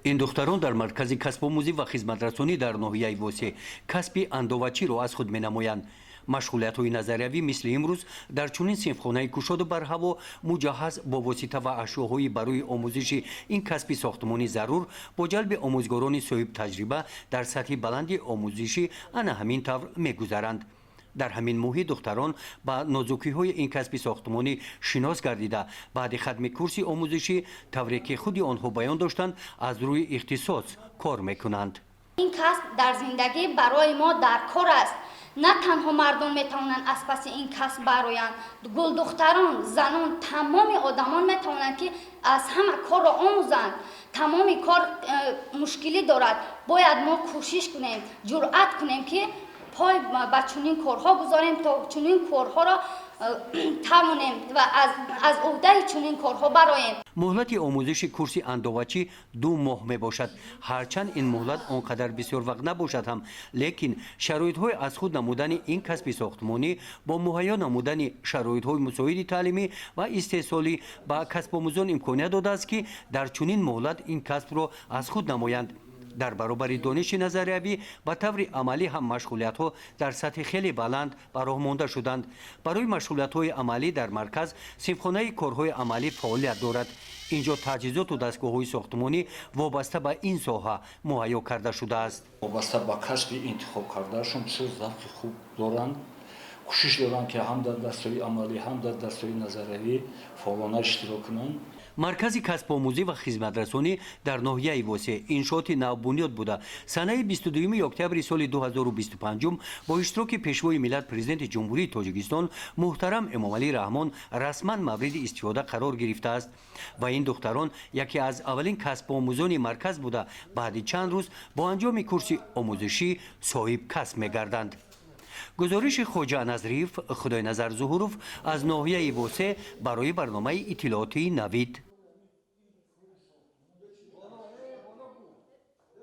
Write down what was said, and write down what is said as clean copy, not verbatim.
این دختران در مرکز کسب آموزی و خدمترسانی در ناحیه وسه کسب اندوچی را از خود می‌نمایند. مشغولیت‌های نظریوی مثل امروز در چنین صنفخانه کشاده بر هوا مجهز با واسطه و اشیاءهای برای آموزش این کسب ساختمانی ضرور با جلب آموزگاران صاحب تجربه در سطح بلند آموزشی انا همین طور می‌گذرند. در همین محیط دختران با نازکی‌های این کسب ساختمانی شناس گردیده بعد ختم کورس آموزشی طوری که خود آنها بیان داشتند از روی اختصاص کار میکنند. این کسب در زندگی برای ما در کار است. نه تنها مردم میتوانند از پس این کسب برآیند، گل دختران، زنان، تمام آدمان میتوانند که از همه کار را آموزند. تمام کار مشکلی دارد، باید ما کوشش کنیم، جرأت کنیم که پای به چنین کارها گذاریم تا چنین کارها را توانیم و از عهده چنین کارها برآییم. مهلت آموزش کورس اندوچی 2 ماه می باشد. هرچند این مهلت آنقدر بسیار وقت نباشد هم، لیکن شرایط های از خود نمودن این کسب ساختمانی با مهیا نمودن شرایط های مساعد تعلیمی و استحصالی با کسب آموزان امکانیت داده است که در چنین مهلت این کسب را از خود نمایند. در برابر دانش نظریوی و طور عملی هم مشغولیت ها در سطح خیلی بلند براه مانده شدند. برای مشغولیت های عملی در مرکز صنفخانه کارهای عملی فعالیت دارد. اینجا تجهیزات و دستگاه های ساختمانی وابسته به این ساحه مهیا کرده شده است. وابسته به کسب انتخاب کردهشون بسیار ذوق خوب دارند. کوشش دارند که هم در دستهای عملی هم در دستهای نظریوی فعالانه اشتراک کنند. مرکز کسب آموزی و خدمترسانی در ناحیه وسه انشاءات نو بنیاد بوده. سنه 22 اکتبر سال 2025 با اشتراک پیشوای ملت پرزیدنت جمهوری تاجیکستان محترم امامعلی رحمان رسما مورد استفاده قرار گرفته است و این دختران یکی از اولین کسب آموزان مرکز بوده بعد چند روز با انجام کورس آموزشی صاحب کسب می‌گردند. گزارش خواجه نظریف خدای نظر ظهوروف از ناحیه وسه برای برنامه اطلاعاتی نوید.